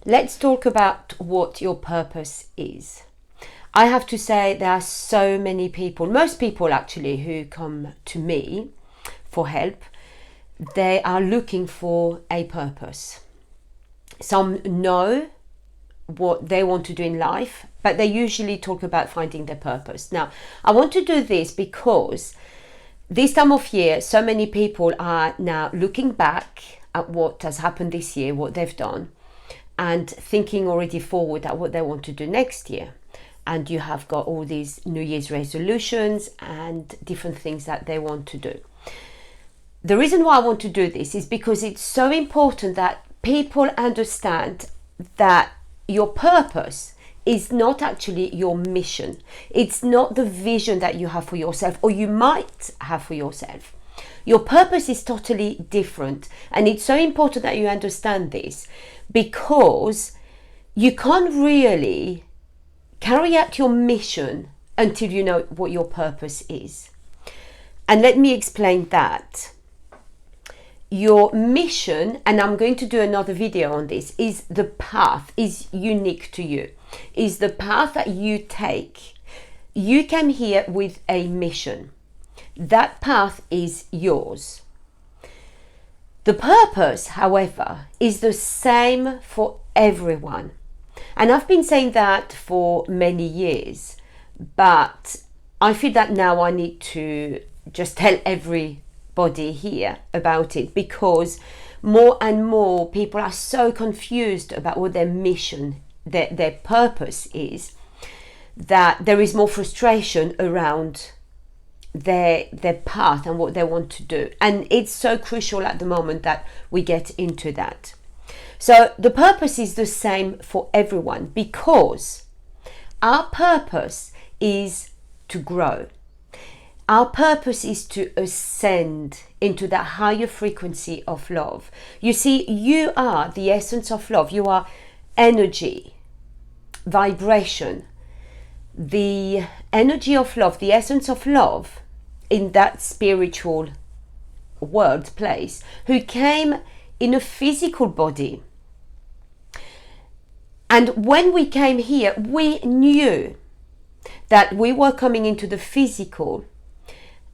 Let's talk about what your purpose is. I have to say there are so many people, most people actually, who come to me for help. They are looking for a purpose. Some know what they want to do in life, but they usually talk about finding their purpose. Now, I want to do this because this time of year, so many people are now looking back at what has happened this year, what they've done, and thinking already forward at what they want to do next year. And you have got all these New Year's resolutions and different things that they want to do. The reason why I want to do this is because it's so important that people understand that your purpose is not actually your mission. It's not the vision that you have for yourself, or you might have for yourself. Your purpose is totally different. And it's so important that you understand this, because you can't really carry out your mission until you know what your purpose is. And let me explain that. Your mission, and I'm going to do another video on this, is the path, is unique to you, is the path that you take. You came here with a mission. That path is yours. The purpose, however, is the same for everyone. And I've been saying that for many years, but I feel that now I need to just tell everybody here about it, because more and more people are so confused about what their mission, their purpose is, that there is more frustration around their path and what they want to do. And it's so crucial at the moment that we get into that. So the purpose is the same for everyone, because our purpose is to grow. Our purpose is to ascend into that higher frequency of love. You see, you are the essence of love. You are energy, vibration, the energy of love, the essence of love in that spiritual world place, who came in a physical body. And when we came here, we knew that we were coming into the physical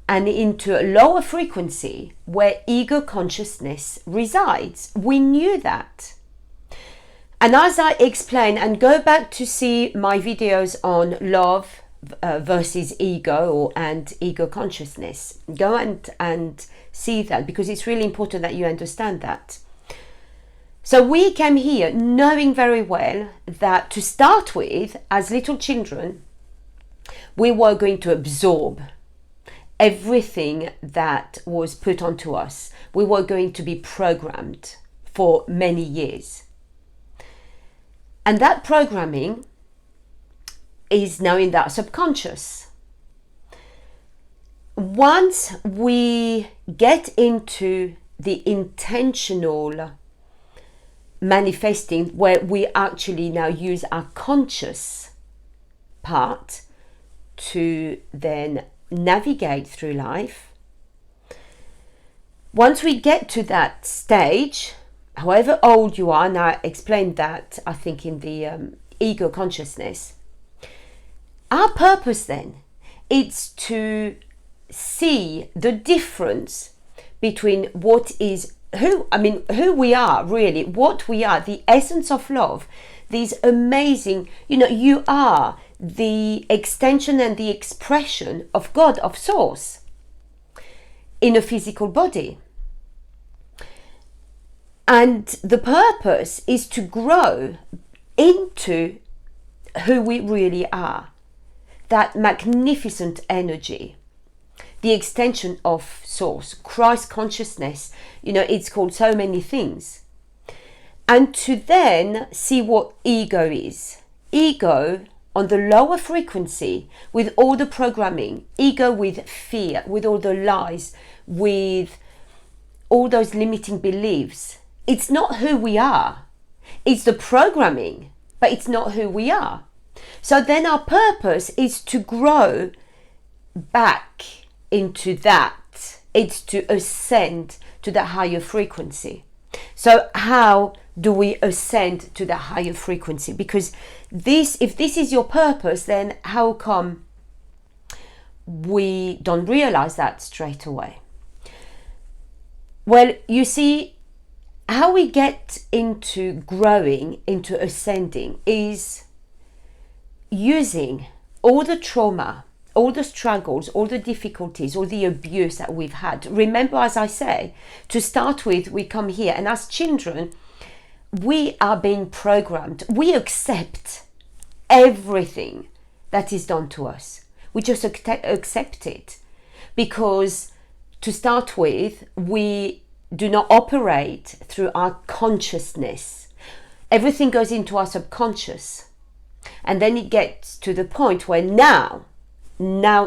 and into a lower frequency where ego consciousness resides. We knew that. And as I explain, and go back to see my videos on love versus ego and ego consciousness, go and see that, because it's really important that you understand that. So we came here knowing very well that to start with, as little children, we were going to absorb everything that was put onto us. We were going to be programmed for many years. And that programming is now in that subconscious. Once we get into the intentional manifesting, where we actually now use our conscious part to then navigate through life. Once we get to that stage, however old you are, and I explained that I think in the ego consciousness, our purpose then is to see the difference between what is who we are, really, what we are, the essence of love, these amazing, you are the extension and the expression of God, of Source, in a physical body. And the purpose is to grow into who we really are, that magnificent energy, the extension of Source, Christ consciousness. It's called so many things. And to then see what ego is. Ego on the lower frequency, with all the programming, ego with fear, with all the lies, with all those limiting beliefs. It's not who we are. It's the programming, but it's not who we are. So then our purpose is to grow back into that. It's to ascend to that higher frequency. So how do we ascend to the higher frequency? Because if this is your purpose, then how come we don't realize that straight away? Well, you see, how we get into growing, into ascending, is using all the trauma, all the struggles, all the difficulties, all the abuse that we've had. Remember, as I say, to start with, we come here, and as children, we are being programmed. We accept everything that is done to us. We just accept it because, to start with, we do not operate through our consciousness. Everything goes into our subconscious. And then it gets to the point where now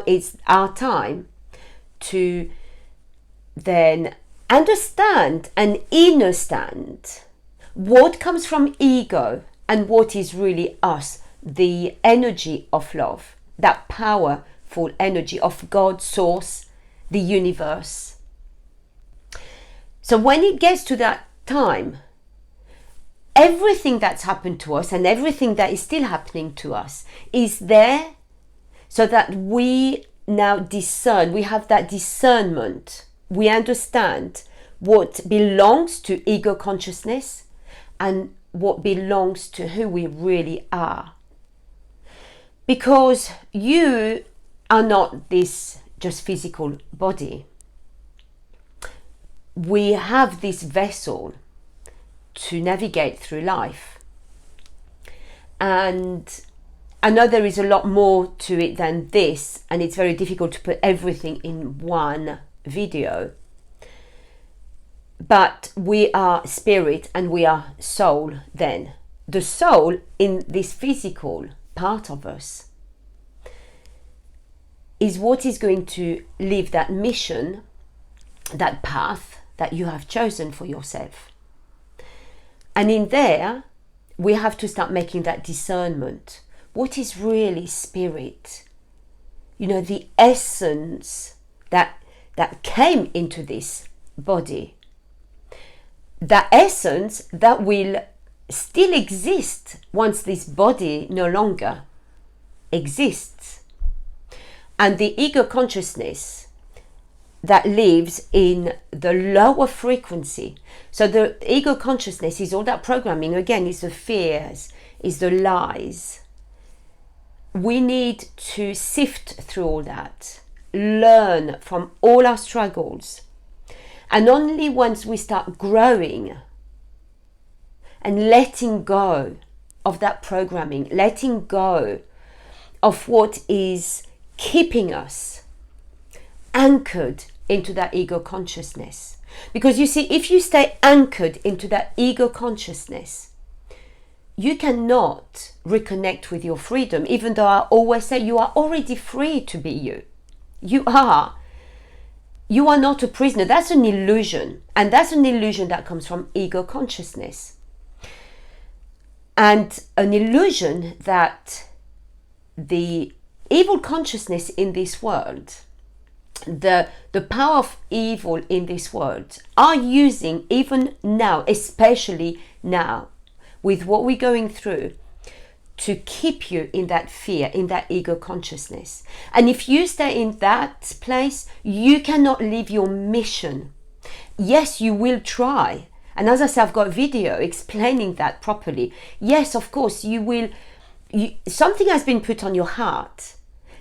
it's our time to then understand and understand what comes from ego and what is really us, the energy of love, that powerful energy of God, source, the universe. So when it gets to that time, everything that's happened to us and everything that is still happening to us is there so that we now discern. We have that discernment. We understand what belongs to ego consciousness and what belongs to who we really are. Because you are not this just physical body. We have this vessel to navigate through life. And I know there is a lot more to it than this, and it's very difficult to put everything in one video. But we are spirit and we are soul then. The soul in this physical part of us is what is going to live that mission, that path that you have chosen for yourself. And in there, we have to start making that discernment. What is really spirit? You know, the essence that came into this body. That essence that will still exist once this body no longer exists. And the ego consciousness that lives in the lower frequency. So the ego consciousness is all that programming. Again, is the fears, is the lies. We need to sift through all that, learn from all our struggles. And only once we start growing and letting go of that programming, letting go of what is keeping us anchored into that ego consciousness. Because you see, if you stay anchored into that ego consciousness, you cannot reconnect with your freedom, even though I always say you are already free to be you. You are. You are not a prisoner. That's an illusion. And that's an illusion that comes from ego consciousness. And an illusion that the evil consciousness in this world, the power of evil in this world, are using even now, especially now, with what we're going through, to keep you in that fear, in that ego consciousness. And if you stay in that place, you cannot live your mission. Yes, you will try. And as I said, I've got a video explaining that properly. Yes, of course, you will. Something has been put on your heart.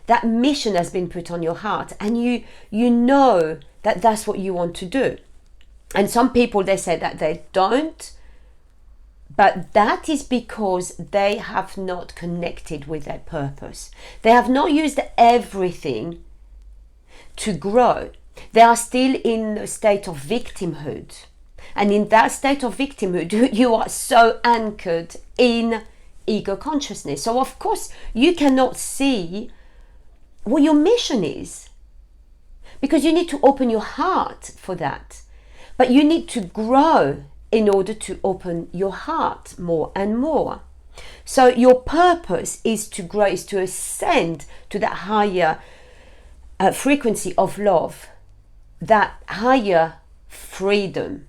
That mission has been put on your heart. And you know that that's what you want to do. And some people, they say that they don't. But that is because they have not connected with their purpose. They have not used everything to grow. They are still in a state of victimhood. And in that state of victimhood, you are so anchored in ego consciousness. So of course, you cannot see what your mission is. Because you need to open your heart for that. But you need to grow in order to open your heart more and more. So your purpose is to grow, is to ascend to that higher frequency of love, that higher freedom.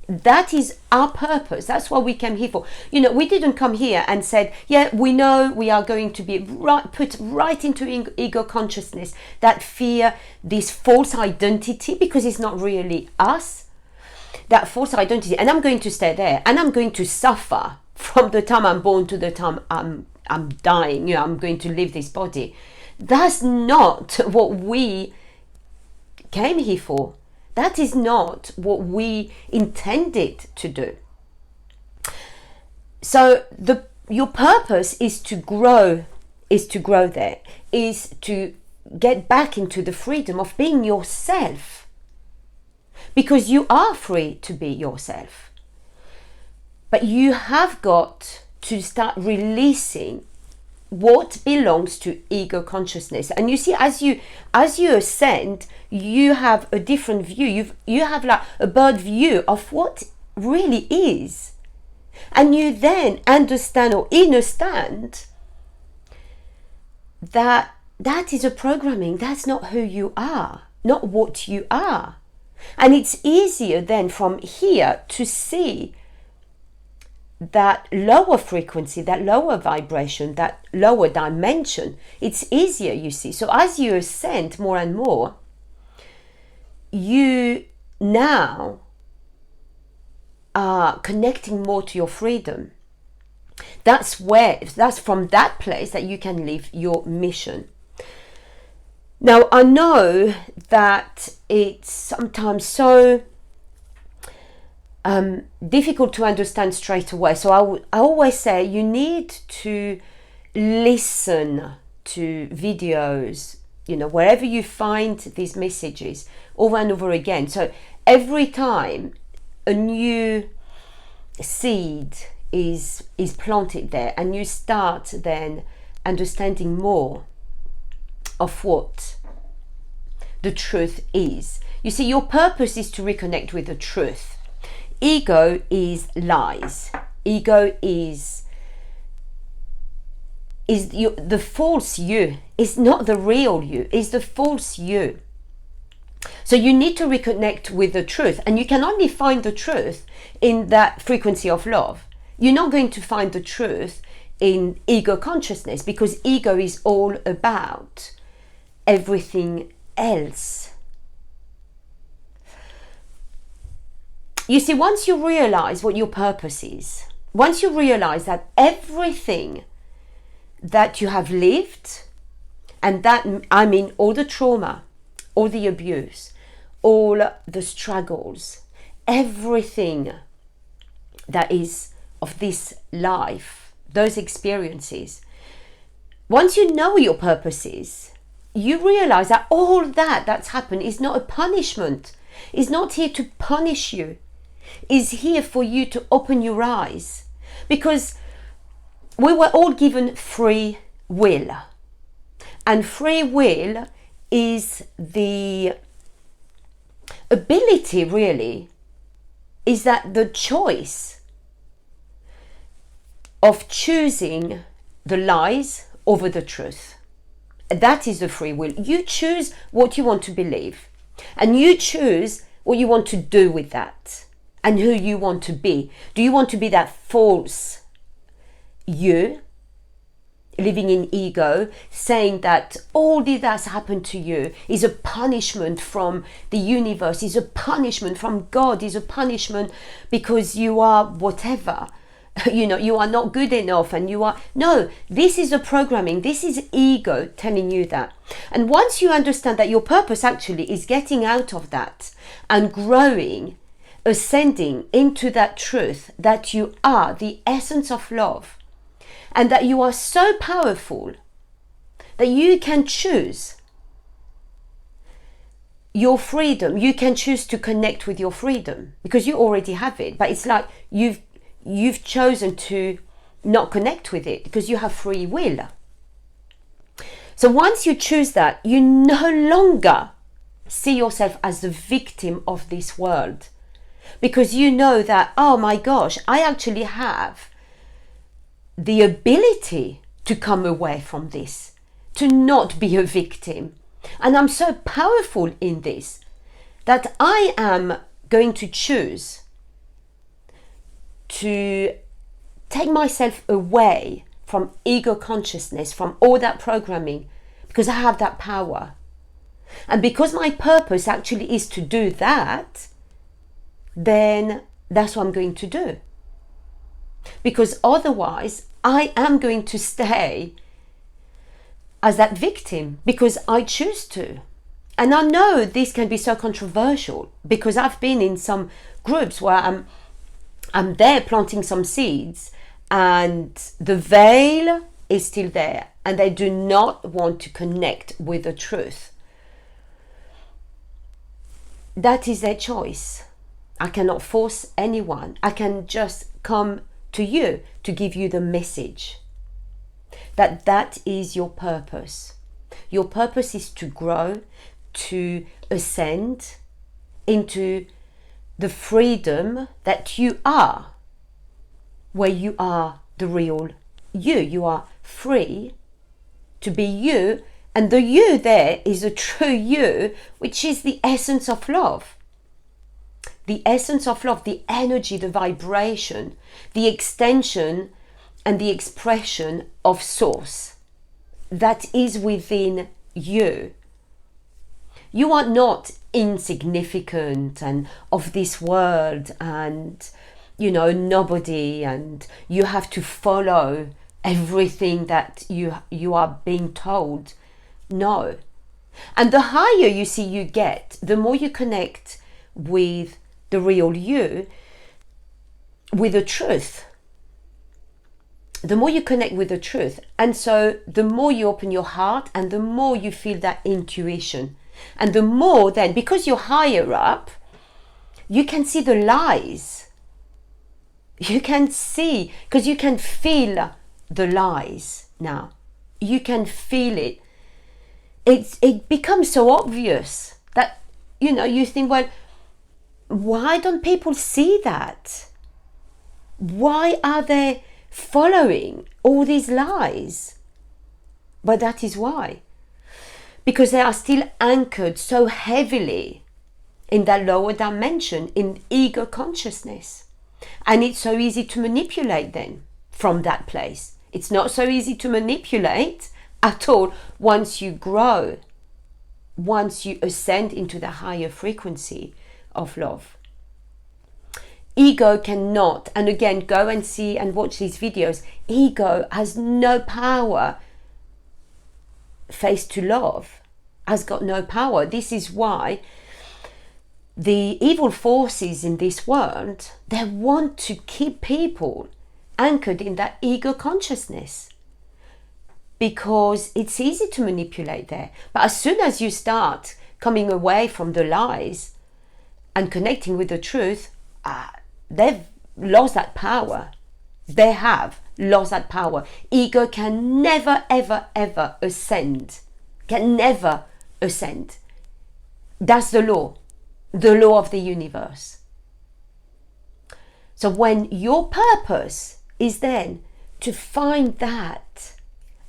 That is our purpose. That's what we came here for. You know, we didn't come here and said, yeah, we know we are going to be put right into ego consciousness, that fear, this false identity, because it's not really us, that false identity. And I'm going to stay there, and I'm going to suffer from the time I'm born to the time I'm dying. You know, I'm going to leave this body. That's not what we came here for. That is not what we intended to do. So your purpose is to grow there, is to get back into the freedom of being yourself, because you are free to be yourself. But you have got to start releasing what belongs to ego consciousness. And you see, as you ascend, you have a different view. You have like a bird view of what really is, and you then understand or understand that is a programming. That's not who you are, not what you are. And it's easier then from here to see that lower frequency, that lower vibration, that lower dimension. It's easier, you see. So as you ascend more and more, you now are connecting more to your freedom. That's from that place that you can live your mission. Now, I know that it's sometimes so difficult to understand straight away. So I always say you need to listen to videos, you know, wherever you find these messages over and over again. So every time a new seed is planted there, and you start then understanding more of what the truth is. You see, your purpose is to reconnect with the truth. Ego is lies. Ego is the false you. It's not the real you. It's the false you. So you need to reconnect with the truth, and you can only find the truth in that frequency of love. You're not going to find the truth in ego consciousness, because ego is all about everything else. You see, once you realize what your purpose is, once you realize that everything that you have lived, and that I mean all the trauma, all the abuse, all the struggles, everything that is of this life, those experiences, once you know what your purpose is, you realize that all that's happened is not a punishment. It's not here to punish you. Is here for you to open your eyes, because we were all given free will, and free will is the ability, really, is that the choice of choosing the lies over the truth. That is the free will. You choose what you want to believe, and you choose what you want to do with that, and who you want to be. Do you want to be that false you, living in ego, saying that all this that's happened to you is a punishment from the universe, is a punishment from God, is a punishment because you are whatever, you know, you are not good enough, and you are... No, this is a programming. This is ego telling you that. And once you understand that your purpose actually is getting out of that and growing, ascending into that truth, that you are the essence of love, and that you are so powerful that you can choose your freedom. You can choose to connect with your freedom, because you already have it, but it's like you've chosen to not connect with it because you have free will. So once you choose that, you no longer see yourself as the victim of this world, because you know that, oh my gosh, I actually have the ability to come away from this, to not be a victim. And I'm so powerful in this that I am going to choose to take myself away from ego consciousness, from all that programming, because I have that power. And because my purpose actually is to do that, then that's what I'm going to do. Because otherwise, I am going to stay as that victim because I choose to. And I know this can be so controversial because I've been in some groups where I'm there planting some seeds and the veil is still there and they do not want to connect with the truth. That is their choice. I cannot force anyone. I can just come to you to give you the message that is your purpose. Your purpose is to grow, to ascend into the freedom that you are, where you are the real you. You are free to be you, and the you there is a true you, which is the essence of love. The essence of love, the energy, the vibration, the extension and the expression of source that is within you. You are not insignificant and of this world and, nobody, and you have to follow everything that you are being told. No. And the higher you get, the more you connect with the real you, with the truth. The more you connect with the truth, and so the more you open your heart and the more you feel that intuition, and the more then, because you're higher up, you can see the lies. You can see, because you can feel the lies now. You can feel it. It becomes so obvious that, you think, well, why don't people see that? Why are they following all these lies? But that is why. Because they are still anchored so heavily in that lower dimension, in ego consciousness. And it's so easy to manipulate them from that place. It's not so easy to manipulate at all once you grow, once you ascend into the higher frequency of love. Ego cannot, and again, go and see and watch these videos. Ego has no power. Face to love has got no power. This is why the evil forces in this world, they want to keep people anchored in that ego consciousness because it's easy to manipulate there. But as soon as you start coming away from the lies and connecting with the truth, they've lost that power. They have lost that power. Ego can never, ever, ever ascend. Can never ascend. That's the law of the universe. So when your purpose is then to find that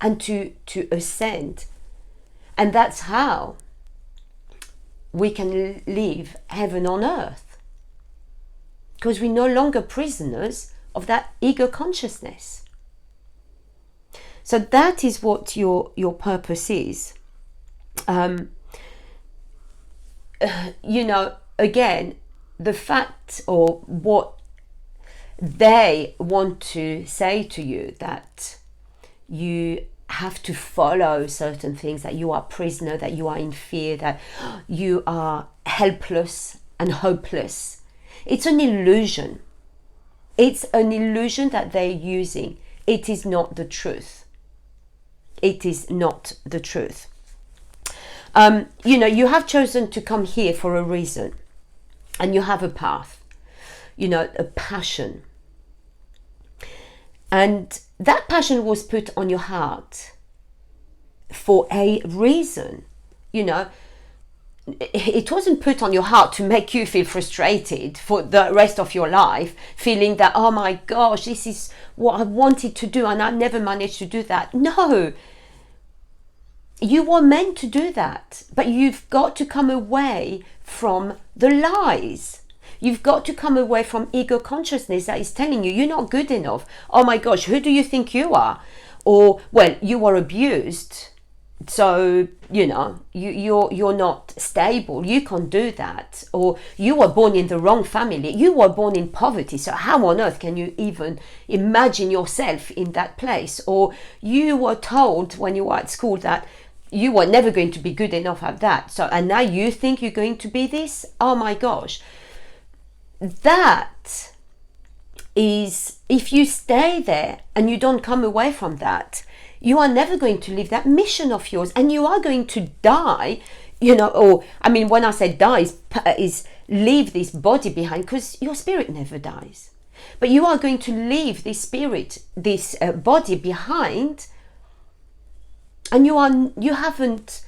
and to ascend, and that's how we can live heaven on earth. Because we're no longer prisoners of that ego consciousness. So that is what your purpose is. Again, the fact or what they want to say to you, that you have to follow certain things, that you are a prisoner, that you are in fear, that you are helpless and hopeless. It's an illusion. It's an illusion that they're using. It is not the truth. It is not the truth. You have chosen to come here for a reason, and you have a path, a passion. And that passion was put on your heart for a reason, It wasn't put on your heart to make you feel frustrated for the rest of your life, feeling that, oh my gosh, this is what I wanted to do and I never managed to do that. No, you were meant to do that, but you've got to come away from the lies. You've got to come away from ego consciousness that is telling you you're not good enough. Oh my gosh, who do you think you are? Or, well, you were abused, so you're not stable, you can't do that. Or you were born in the wrong family, you were born in poverty, so how on earth can you even imagine yourself in that place? Or you were told when you were at school that you were never going to be good enough at that, so and now you think you're going to be this. Oh my gosh, that is, if you stay there and you don't come away from that, you are never going to live that mission of yours, and you are going to die, or I mean, when I say die is leave this body behind, because your spirit never dies, but you are going to leave this spirit, this body behind, and you haven't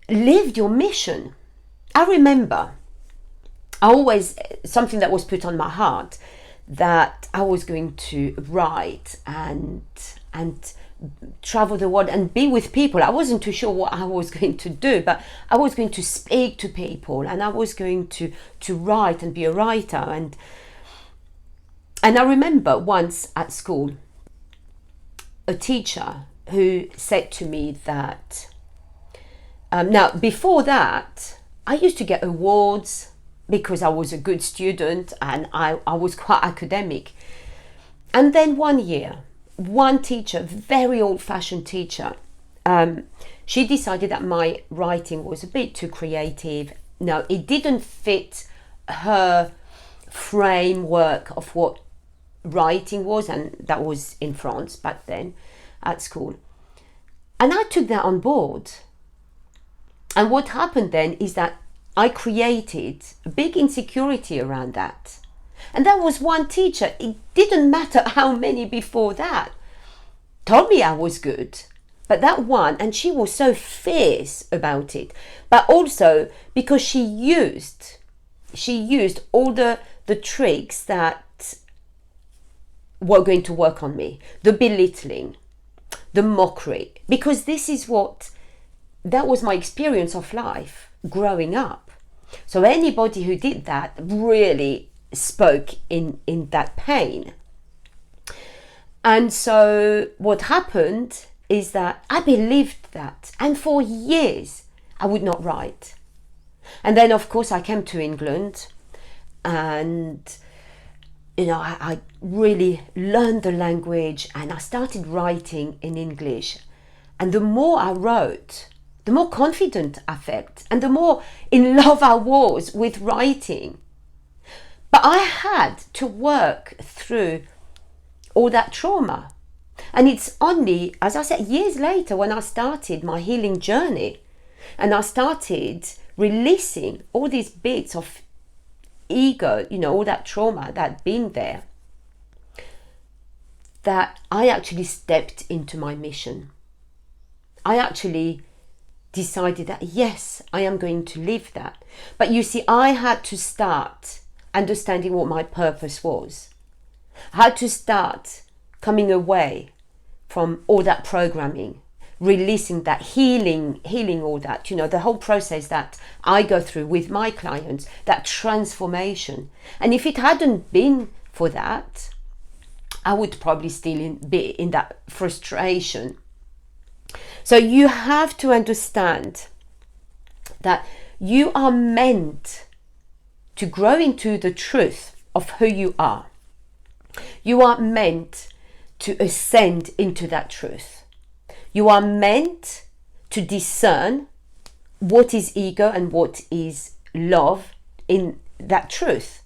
lived your mission. I remember something that was put on my heart, that I was going to write and travel the world and be with people. I wasn't too sure what I was going to do, but I was going to speak to people, and I was going to write and be a writer. And I remember once at school, a teacher who said to me that, now before that, I used to get awards because I was a good student and I was quite academic. And then one year, one teacher, very old-fashioned teacher, she decided that my writing was a bit too creative. No, it didn't fit her framework of what writing was, and that was in France back then at school. And I took that on board. And what happened then is that I created a big insecurity around that. And that was one teacher. It didn't matter how many before that told me I was good. But that one, and she was so fierce about it. But also because she used all the tricks that were going to work on me. The belittling, the mockery. Because that was my experience of life growing up. So anybody who did that really spoke in that pain. And so what happened is that I believed that, and for years I would not write. And then of course I came to England, and I really learned the language, and I started writing in English. And the more I wrote, the more confident I felt, and the more in love I was with writing. But I had to work through all that trauma. And it's only, as I said, years later when I started my healing journey, and I started releasing all these bits of ego, all that trauma that had been there, that I actually stepped into my mission. I actually decided that, yes, I am going to live that. But you see, I had to start understanding what my purpose was. I had to start coming away from all that programming, releasing that, healing all that, the whole process that I go through with my clients, that transformation. And if it hadn't been for that, I would probably still be in that frustration. So you have to understand that you are meant to grow into the truth of who you are. You are meant to ascend into that truth. You are meant to discern what is ego and what is love in that truth.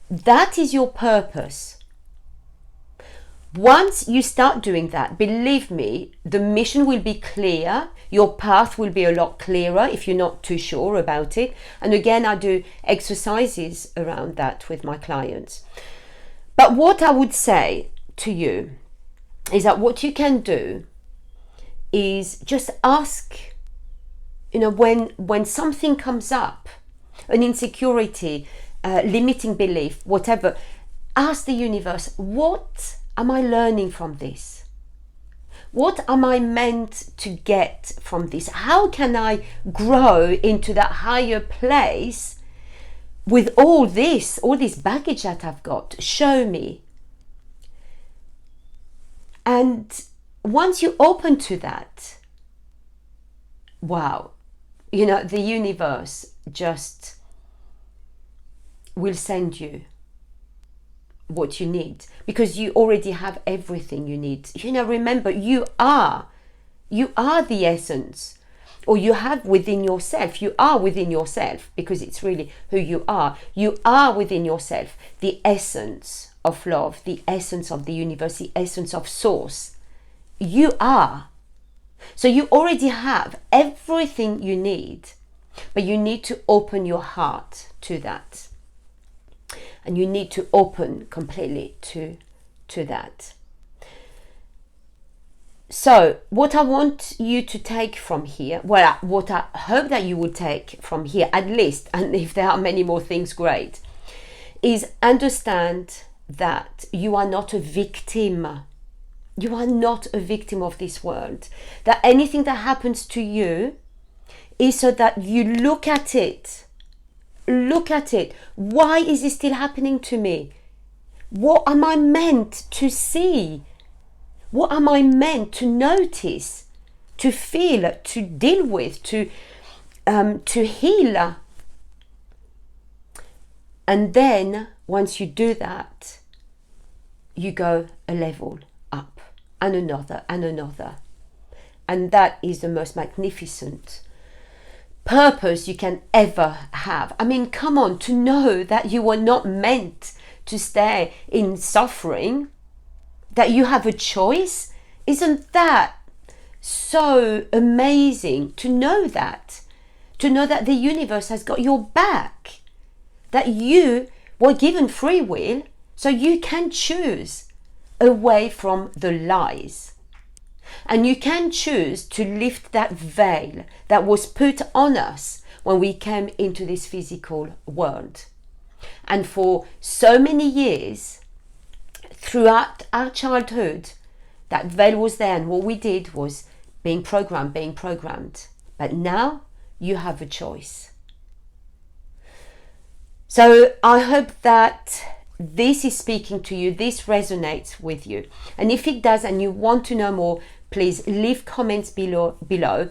That is your purpose. Once you start doing that, believe me, the mission will be clear. Your path will be a lot clearer if you're not too sure about it. And again, I do exercises around that with my clients. But what I would say to you is that what you can do is just ask, when something comes up, an insecurity, limiting belief, whatever, ask the universe, what am I learning from this? What am I meant to get from this? How can I grow into that higher place with all this baggage that I've got? Show me. And once you open to that, wow, the universe just will send you what you need, because you already have everything you need. Remember, you are the essence, or you have within yourself, you are within yourself, because it's really who you are. You are within yourself the essence of love, the essence of the universe, the essence of source. You are. So you already have everything you need, but you need to open your heart to that. And you need to open completely to that. So what I want you to take from here, what I hope that you will take from here, at least, and if there are many more things, great, is understand that you are not a victim. You are not a victim of this world. That anything that happens to you is so that you look at it. Look at it. Why is it still happening to me? What am I meant to see? What am I meant to notice, to feel, to deal with, to heal? And then once you do that, you go a level up, and another and another. And that is the most magnificent purpose you can ever have. I mean, come on, to know that you were not meant to stay in suffering, that you have a choice. Isn't that so amazing to know that? To know that the universe has got your back, that you were given free will, so you can choose away from the lies. And you can choose to lift that veil that was put on us when we came into this physical world. And for so many years, throughout our childhood, that veil was there, and what we did was being programmed. But now you have a choice. So I hope that this is speaking to you, this resonates with you. And if it does and you want to know more, please leave comments below.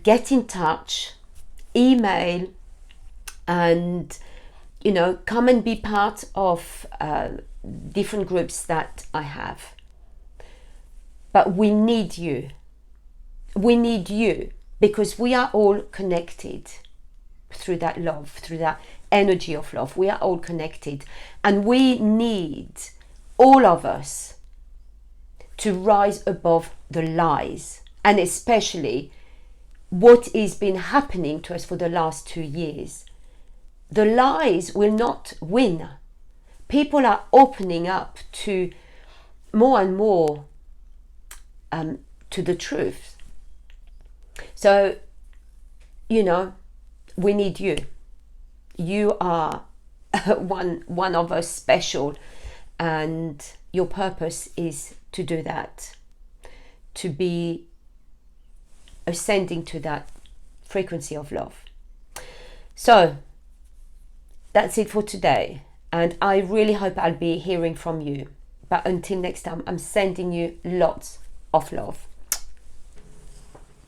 Get in touch, email, and come and be part of different groups that I have. But we need you. We need you, because we are all connected through that love, through that energy of love. We are all connected, and we need, all of us, to rise above the lies, and especially what has been happening to us for the last 2 years. The lies will not win. People are opening up to more and more to the truth. So, we need you. You are one of us special, and your purpose is to do that, to be ascending to that frequency of love. So that's it for today, and I really hope I'll be hearing from you. But until next time, I'm sending you lots of love.